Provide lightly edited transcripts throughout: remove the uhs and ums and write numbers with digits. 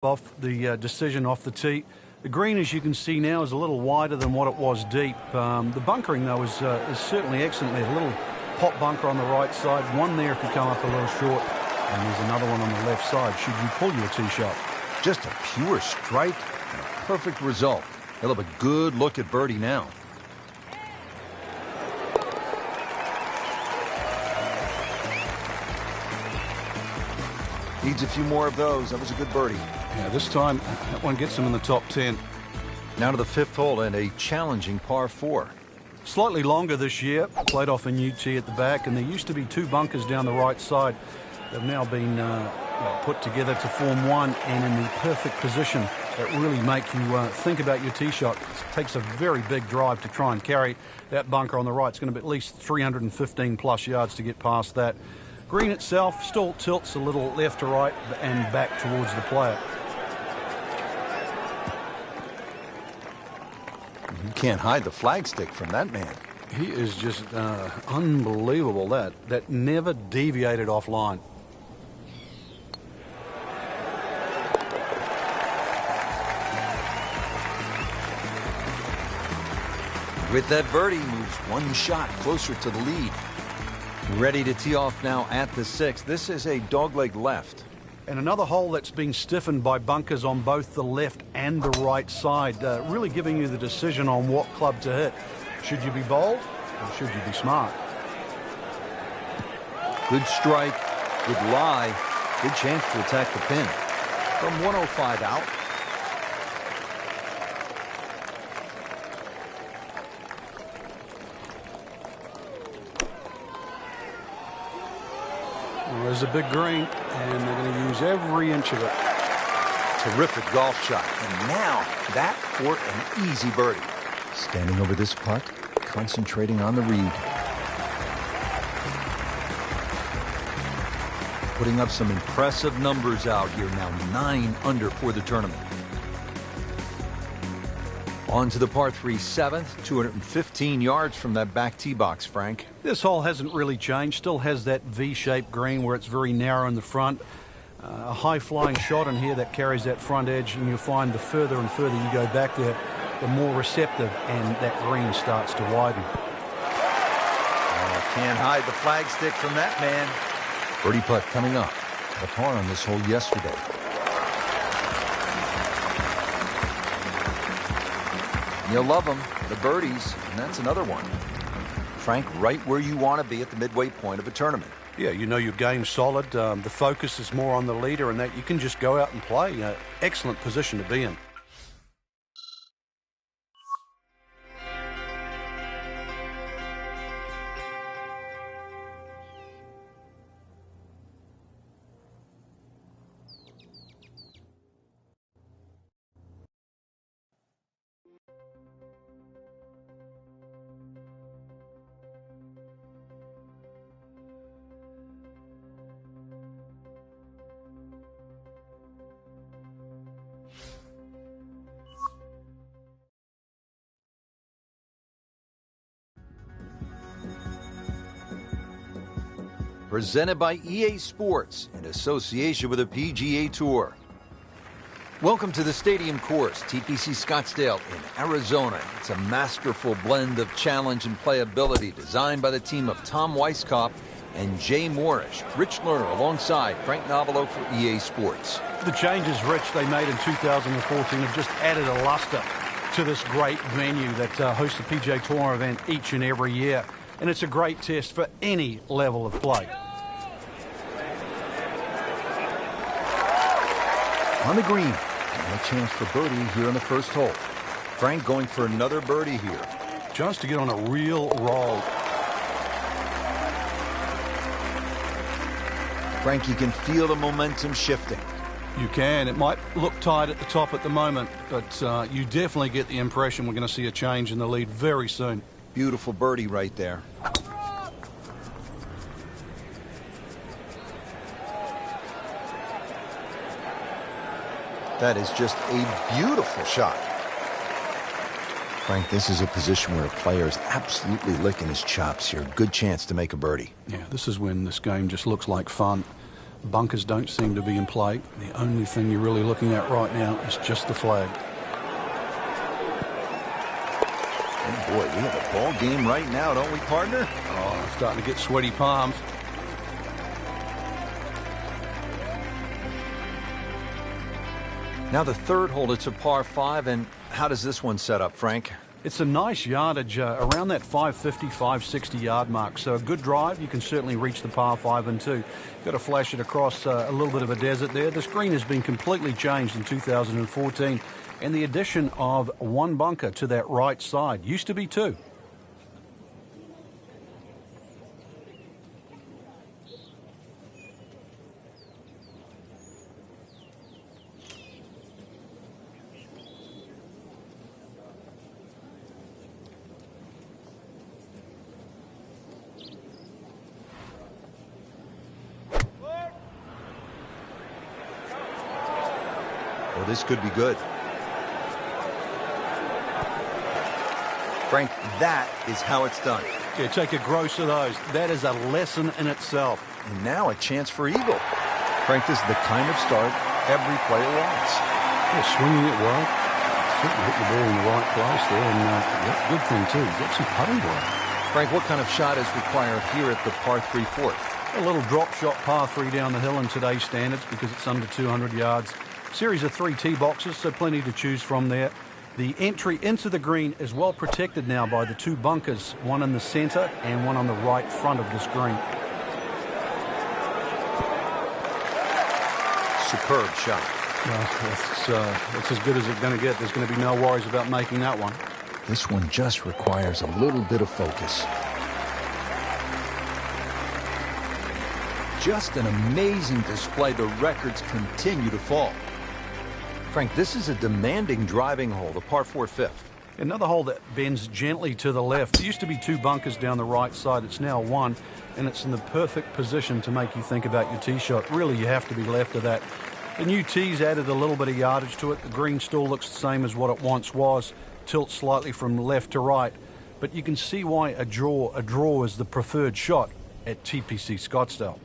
off the decision off the tee. The green, as you can see now, is a little wider than what it was deep. The bunkering, though, is certainly excellent. There's a little pop bunker on the right side, one there if you come up a little short, and there's another one on the left side should you pull your tee shot. Just a pure strike and a perfect result. He'll have a good look at birdie now. Needs a few more of those. That was a good birdie. Yeah, this time that one gets him in the top 10. Now to the fifth hole and a challenging par 4. Slightly longer this year. Played off a new tee at the back, and there used to be two bunkers down the right side. They've now been put together to form one, and in the perfect position that really make you think about your tee shot. It takes a very big drive to try and carry that bunker on the right. It's going to be at least 315 plus yards to get past that. Green itself still tilts a little left to right and back towards the player. You can't hide the flagstick from that man. He is just unbelievable. That never deviated offline. With that birdie, moves one shot closer to the lead. Ready to tee off now at the 6th. This is a dogleg left. And another hole that's been stiffened by bunkers on both the left and the right side, really giving you the decision on what club to hit. Should you be bold or should you be smart? Good strike, good lie, good chance to attack the pin. From 105 out. Well, there's a big green, and they're going to use every inch of it. Terrific golf shot. And now that for an easy birdie. Standing over this putt, concentrating on the read. Putting up some impressive numbers out here now. 9 under for the tournament. On to the par 3 7th, 215 yards from that back tee box, Frank. This hole hasn't really changed. Still has that V-shaped green where it's very narrow in the front. A high-flying shot in here that carries that front edge, and you'll find the further and further you go back there, the more receptive, and that green starts to widen. Oh, can't hide the flagstick from that man. Birdie putt coming up. The par on this hole yesterday. You'll love them, the birdies, and that's another one. Frank, right where you want to be at the midway point of a tournament. Yeah, you know your game's solid. The focus is more on the leader, and that you can just go out and play. Excellent position to be in. Presented by EA Sports in association with the PGA Tour. Welcome to the Stadium Course, TPC Scottsdale in Arizona. It's a masterful blend of challenge and playability designed by the team of Tom Weisskopf and Jay Morrish. Rich Lerner alongside Frank Novelo for EA Sports. The changes, Rich, they made in 2014 have just added a luster to this great venue that hosts the PGA Tour event each and every year. And it's a great test for any level of play. On the green, and a chance for birdie here in the first hole. Frank going for another birdie here. Chance to get on a real roll. Frank, you can feel the momentum shifting. You can. It might look tight at the top at the moment, but you definitely get the impression we're going to see a change in the lead very soon. Beautiful birdie right there. That is just a beautiful shot. Frank, this is a position where a player is absolutely licking his chops here. Good chance to make a birdie. Yeah, this is when this game just looks like fun. Bunkers don't seem to be in play. The only thing you're really looking at right now is just the flag. Oh boy, we have a ball game right now, don't we, partner? Oh, I'm starting to get sweaty palms. Now the third hole, it's a par 5, and how does this one set up, Frank? It's a nice yardage around that 550, 560 yard mark. So a good drive, you can certainly reach the par 5 and 2. Got to flash it across a little bit of a desert there. This green has been completely changed in 2014, and the addition of one bunker to that right side. Used to be 2. Well, this could be good. Frank, that is how it's done. Yeah, take a gross of those. That is a lesson in itself. And now a chance for eagle. Frank, this is the kind of start every player wants. Yeah, swinging it well. Certainly hit the ball in the right place there. And good thing, too. He's actually putting well. Frank, what kind of shot is required here at the par 3 fourth? A little drop shot par 3 down the hill in today's standards because it's under 200 yards. Series of 3 tee boxes, so plenty to choose from there. The entry into the green is well protected now by the 2 bunkers, one in the center and one on the right front of this green. Superb shot. That's as good as it's going to get. There's going to be no worries about making that one. This one just requires a little bit of focus. Just an amazing display. The records continue to fall. Frank, this is a demanding driving hole, the par 4 fifth. Another hole that bends gently to the left. There used to be 2 bunkers down the right side. It's now 1, and it's in the perfect position to make you think about your tee shot. Really, you have to be left of that. The new tees added a little bit of yardage to it. The green still looks the same as what it once was. Tilts slightly from left to right. But you can see why a draw is the preferred shot at TPC Scottsdale.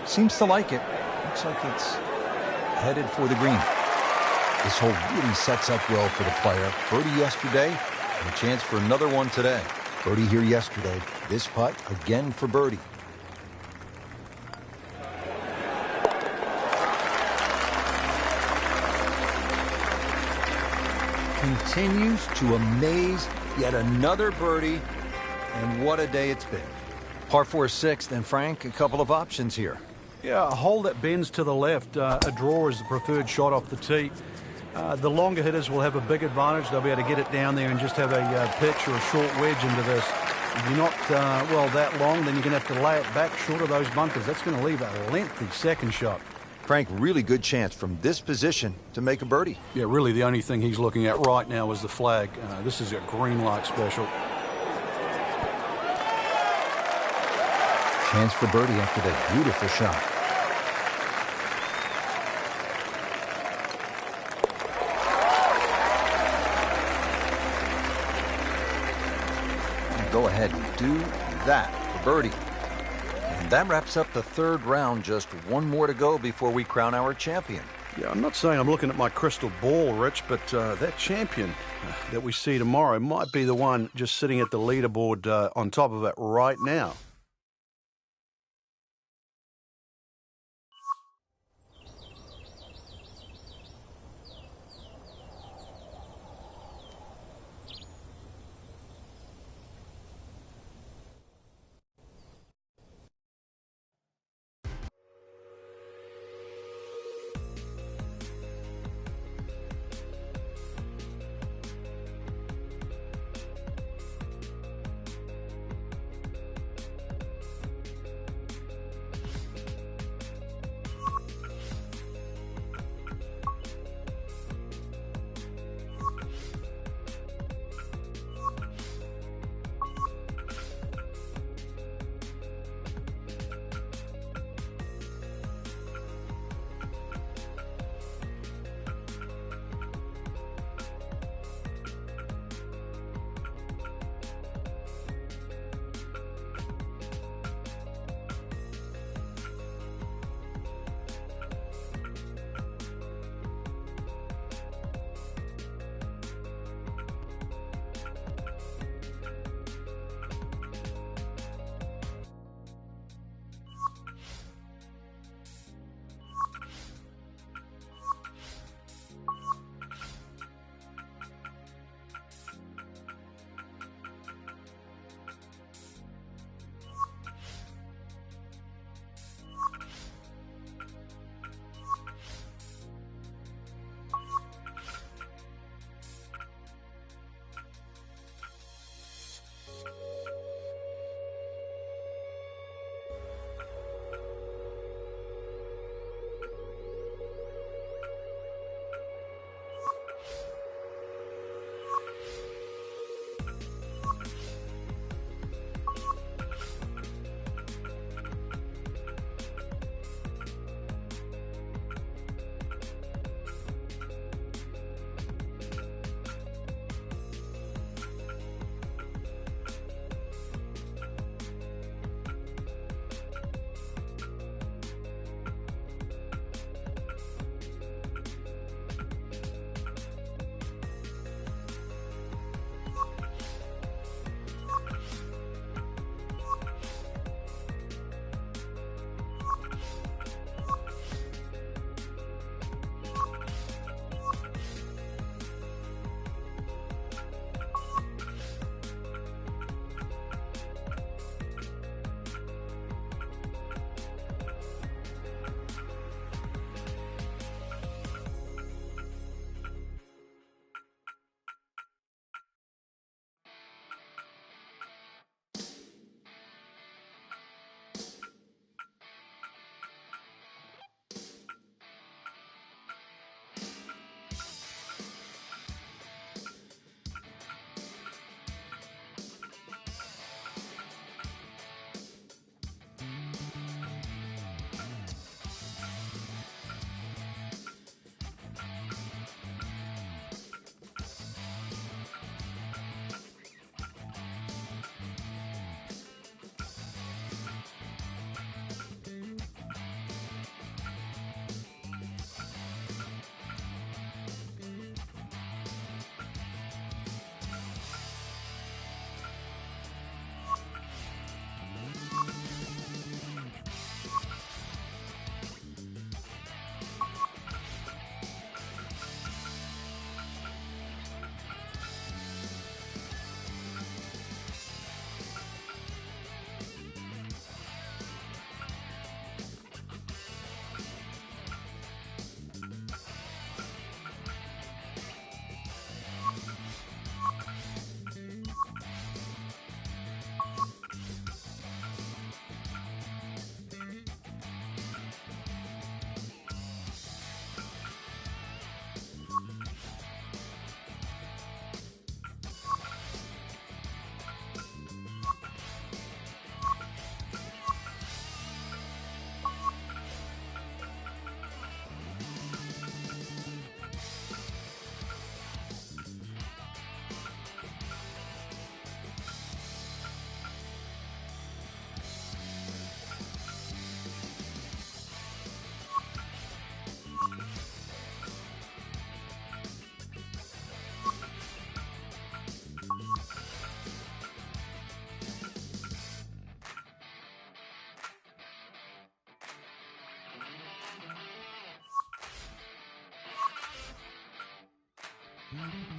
Seems to like it. Looks like it's headed for the green. This hole really sets up well for the player. Birdie yesterday, and a chance for another one today. Birdie here yesterday. This putt again for birdie. Continues to amaze. Yet another birdie, and what a day it's been. Par 4 sixth, and Frank, a couple of options here. Yeah, a hole that bends to the left. A draw is the preferred shot off the tee. The longer hitters will have a big advantage. They'll be able to get it down there and just have a pitch or a short wedge into this. If you're not, that long, then you're going to have to lay it back short of those bunkers. That's going to leave a lengthy second shot. Frank, really good chance from this position to make a birdie. Yeah, really the only thing he's looking at right now is the flag. This is a green light special. Chance for birdie after that beautiful shot. Go ahead and do that for birdie. And that wraps up the third round. Just one more to go before we crown our champion. Yeah, I'm not saying I'm looking at my crystal ball, Rich, but that champion that we see tomorrow might be the one just sitting at the leaderboard on top of it right now. you.